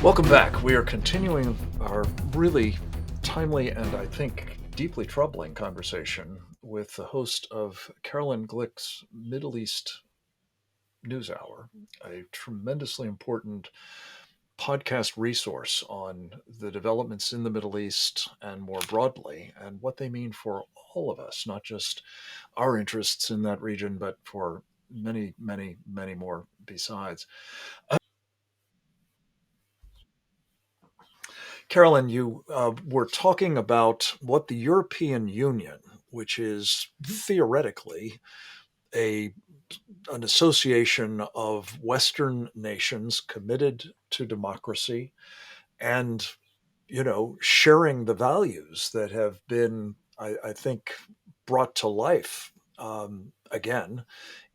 Welcome back. We are continuing our really timely and I think deeply troubling conversation with the host of Caroline Glick's Middle East News Hour, a tremendously important podcast resource on the developments in the Middle East and more broadly, and what they mean for all of us, not just our interests in that region, but for many, many, many more besides. Carolyn, you were talking about what the European Union, which is theoretically a an association of Western nations committed to democracy and, sharing the values that have been, I think, brought to life again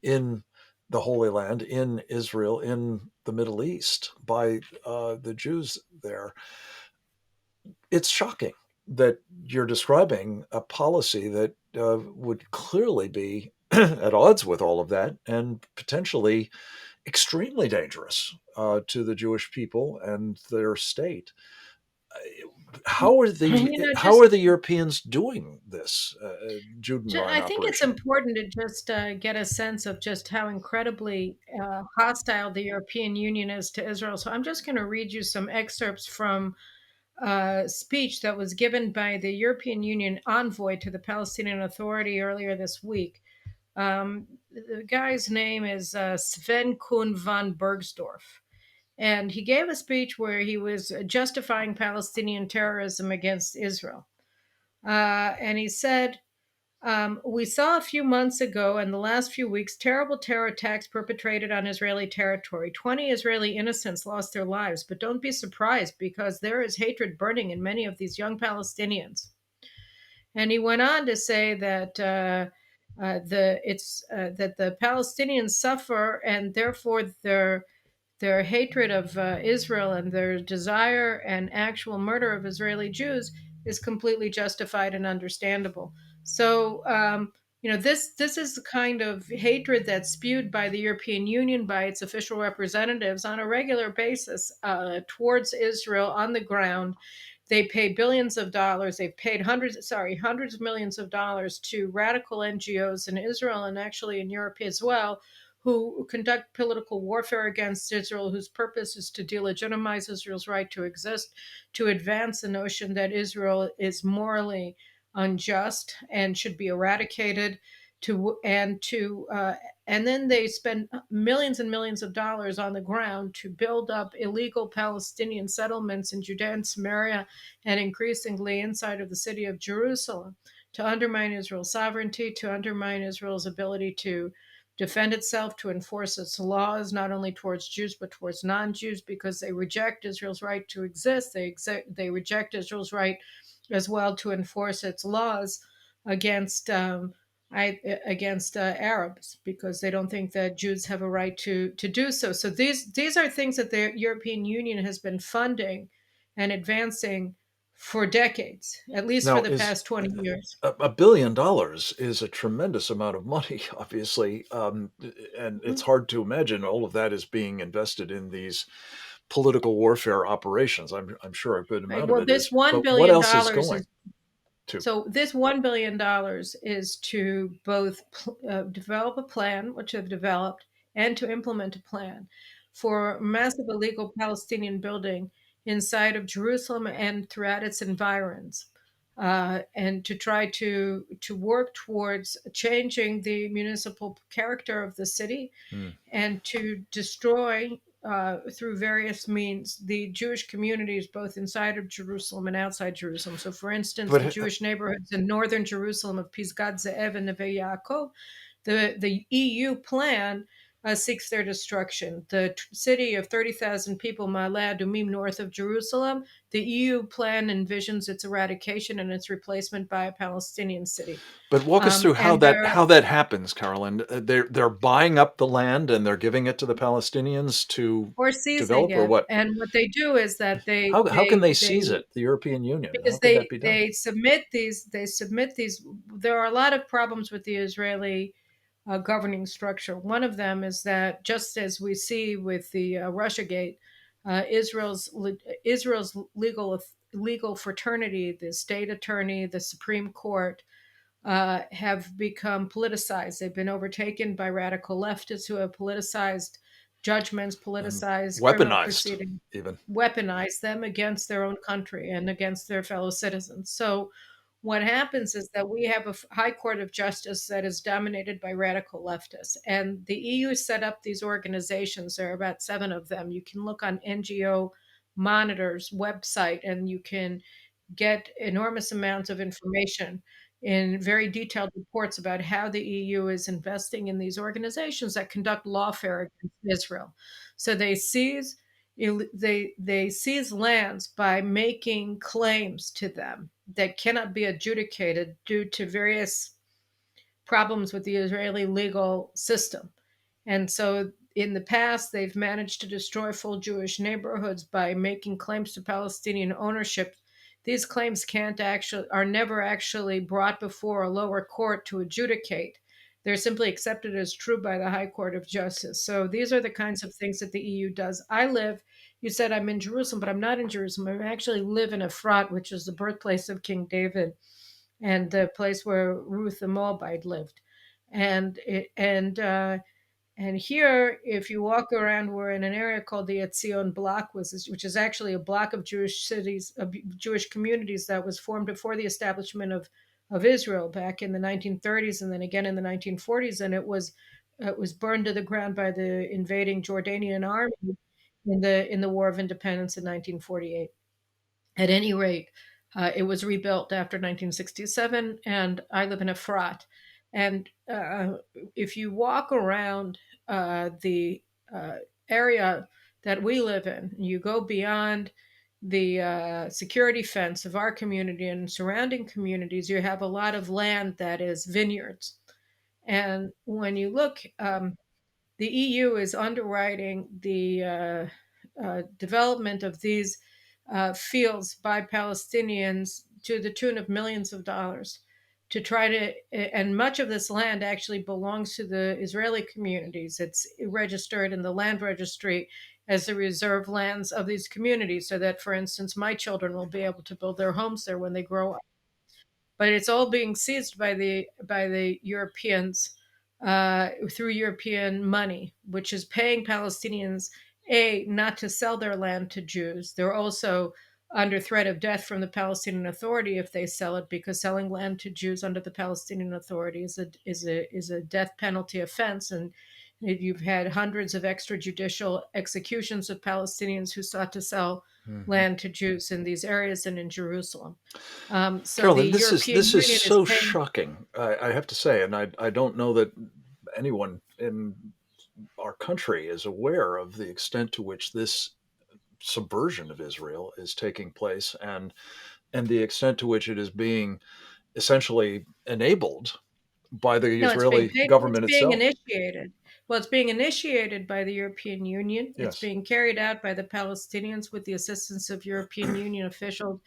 in the Holy Land, in Israel, in the Middle East by the Jews there. It's shocking that you're describing a policy that would clearly be at odds with all of that and potentially extremely dangerous to the Jewish people and their state. How are the You know, how just are the Europeans doing this Judenrein I think it's operation? important to just get a sense of just how incredibly hostile the European Union is to Israel. So I'm just going to read you some excerpts from a speech that was given by the European Union envoy to the Palestinian Authority earlier this week. The guy's name is Sven Kuhn van Bergsdorf. And he gave a speech where he was justifying Palestinian terrorism against Israel. And he said, we saw a few months ago and the last few weeks terrible terror attacks perpetrated on Israeli territory. 20 Israeli innocents lost their lives, but don't be surprised because there is hatred burning in many of these young Palestinians. And he went on to say that that the Palestinians suffer, and therefore their hatred of Israel and their desire and actual murder of Israeli Jews is completely justified and understandable. So, this is the kind of hatred that's spewed by the European Union, by its official representatives on a regular basis towards Israel on the ground. They pay billions of dollars. They've paid hundreds of millions of dollars to radical NGOs in Israel and actually in Europe as well, who conduct political warfare against Israel, whose purpose is to delegitimize Israel's right to exist, to advance the notion that Israel is morally unjust and should be eradicated, and then they spend millions and millions of dollars on the ground to build up illegal Palestinian settlements in Judea and Samaria and increasingly inside of the city of Jerusalem to undermine Israel's sovereignty, to undermine Israel's ability to defend itself, to enforce its laws, not only towards Jews, but towards non Jews, because they reject Israel's right to exist. They reject Israel's right as well to enforce its laws against. Against Arabs, because they don't think that Jews have a right to do so. So these are things that the European Union has been funding and advancing for decades, at least for Now, the is past 20 years. $1 billion is a tremendous amount of money, obviously, and it's Mhm. hard to imagine all of that is being invested in these political warfare operations. I'm sure a good Right. amount of Well, it is, but what else is going to? this $1 billion is to both develop a plan, which they've developed, and to implement a plan for massive illegal Palestinian building inside of Jerusalem and throughout its environs, and to try to work towards changing the municipal character of the city Hmm. and to destroy through various means the Jewish communities both inside of Jerusalem and outside Jerusalem. So, for instance, the But Jewish neighborhoods in northern Jerusalem of Pisgat Ze'ev and Neve Yaakov, the EU plan seeks their destruction. The city of 30,000 people, Ma'ale Adumim, north of Jerusalem, the EU plan envisions its eradication and its replacement by a Palestinian city. walk us through And there how that happens, Carolyn. They're buying up the land and they're giving it to the Palestinians to or seizing develop, or it. what? And what they do is that How can they seize it? The European Union. How because can that be done? they submit these. There are a lot of problems with the Israeli governing structure. One of them is that, just as we see with the Russiagate, Israel's legal fraternity, the state attorney, the Supreme Court, have become politicized. They've been overtaken by radical leftists who have politicized judgments, And politicized criminal weaponized, proceedings, even. weaponized them against their own country and against their fellow citizens. So, what happens is that we have a high court of justice that is dominated by radical leftists. And the EU set up these organizations. There are about 7 of them. You can look on NGO Monitor's website and you can get enormous amounts of information in very detailed reports about how the EU is investing in these organizations that conduct lawfare against Israel. So they seize lands by making claims to them that cannot be adjudicated due to various problems with the Israeli legal system. And so in the past, they've managed to destroy full Jewish neighborhoods by making claims to Palestinian ownership. These claims are never actually brought before a lower court to adjudicate. They're simply accepted as true by the High Court of Justice. So these are the kinds of things that the EU does. You said I'm in Jerusalem, but I'm not in Jerusalem. I actually live in Efrat, which is the birthplace of King David and the place where Ruth the Moabite lived. And it, and here, if you walk around, we're in an area called the Etzion Block, which is actually a block of Jewish cities, of Jewish communities that was formed before the establishment of Israel back in the 1930s and then again in the 1940s. And it was burned to the ground by the invading Jordanian army in the War of Independence in 1948. At any rate, it was rebuilt after 1967, and I live in Efrat. And if you walk around the area that we live in, you go beyond the security fence of our community and surrounding communities, you have a lot of land that is vineyards. And when you look, the EU is underwriting the development of these fields by Palestinians to the tune of millions of dollars to try to, and much of this land actually belongs to the Israeli communities. It's registered in the land registry as the reserve lands of these communities, so that, for instance, my children will be able to build their homes there when they grow up, but it's all being seized by the Europeans through European money, which is paying Palestinians not to sell their land to Jews. They're also under threat of death from the Palestinian Authority if they sell it, because selling land to Jews under the Palestinian Authority is a death penalty offense, and you've had hundreds of extrajudicial executions of Palestinians who sought to sell Mhm. land to Jews in these areas and in Jerusalem. So the Carolyn, this is European this is Union is so paying. shocking. I have to say, and I don't know that anyone in our country is aware of the extent to which this subversion of Israel is taking place, and the extent to which it is being essentially enabled by the No, it's being Israeli paid. It's government being itself. initiated. Well, it's being initiated by the European Union. It's Yes. being carried out by the Palestinians with the assistance of European Union officials,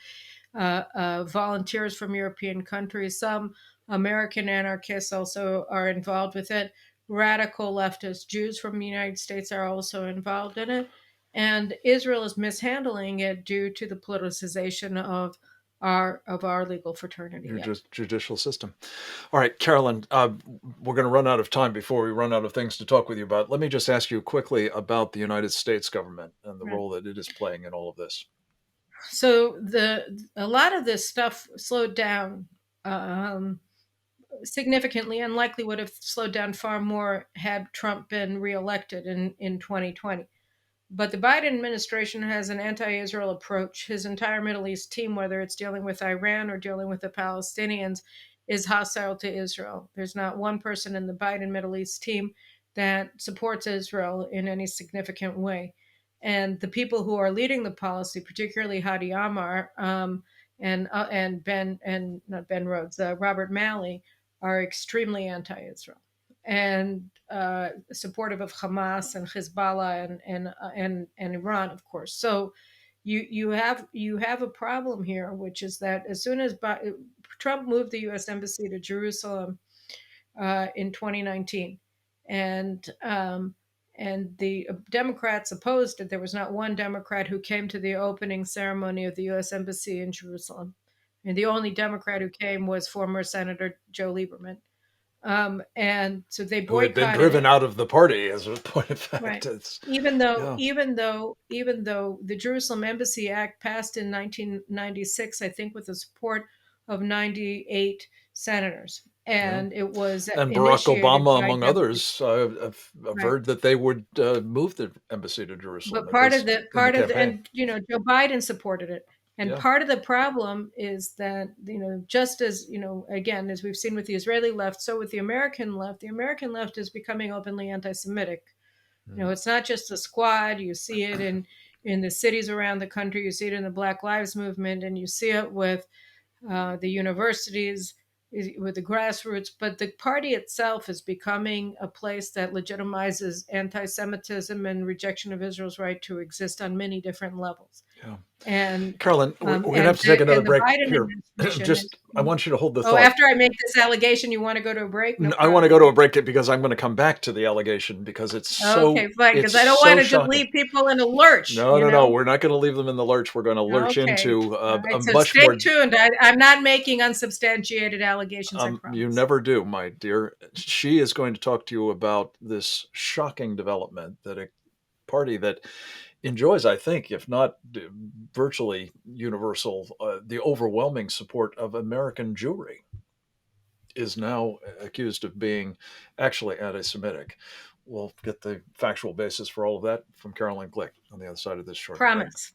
volunteers from European countries. Some American anarchists also are involved with it. Radical leftist Jews from the United States are also involved in it. And Israel is mishandling it due to the politicization of our legal fraternity. Your Yep. judicial system. All right, Carolyn, we're going to run out of time before we run out of things to talk with you about. Let me just ask you quickly about the United States government and the Right. role that it is playing in all of this. So a lot of this stuff slowed down um, significantly, and likely would have slowed down far more had Trump been reelected in 2020. But the Biden administration has an anti Israel approach. His entire Middle East team, whether it's dealing with Iran or dealing with the Palestinians, is hostile to Israel. There's not one person in the Biden Middle East team that supports Israel in any significant way. And the people who are leading the policy, particularly Hadi Amar and Ben and not Ben Rhodes, Robert Malley, are extremely anti-Israel and supportive of Hamas and Hezbollah and Iran, of course. So you have a problem here, which is that as soon as Trump moved the U.S. embassy to Jerusalem in 2019, and and the Democrats opposed it. There was not one Democrat who came to the opening ceremony of the U.S. Embassy in Jerusalem. And the only Democrat who came was former Senator Joe Lieberman. And so they Who had been boycotted driven it. out of the party, as a point of Right. fact. It's Even though, yeah, the Jerusalem Embassy Act passed in 1996, I think with the support of 98 senators, yeah. and it was And Barack initiated Obama, by among Democrats. others, have Right. heard that they would move the embassy to Jerusalem, But at least in the campaign. and Joe Biden supported it. And Yeah. part of the problem is that, just as, again, as we've seen with the Israeli left, so with the American left is becoming openly anti-Semitic. Mm. It's not just the squad. You see it in the cities around the country. You see it in the Black Lives Movement, and you see it with the universities, with the grassroots. But the party itself is becoming a place that legitimizes anti-Semitism and rejection of Israel's right to exist on many different levels. Yeah. And Carolyn, we're going to have to take another the break Biden here. administration is. Just, I want you to hold the Oh, thought. after I make this allegation, you want to go to a break? No I want to go problem. to a break because I'm going to come back to the allegation because Okay, fine. it's Because I don't want so to just shocking. leave people in a lurch. No, no, no. We're not going to leave them in the lurch. We're going to lurch Okay. into All a right. So much stay more. tuned. I'm not making unsubstantiated allegations, I You promise. never do, my dear. She is going to talk to you about this shocking development that a party that enjoys, I think, if not virtually universal, the overwhelming support of American Jewry, is now accused of being actually anti Semitic. We'll get the factual basis for all of that from Caroline Glick on the other side of this short break. Promise.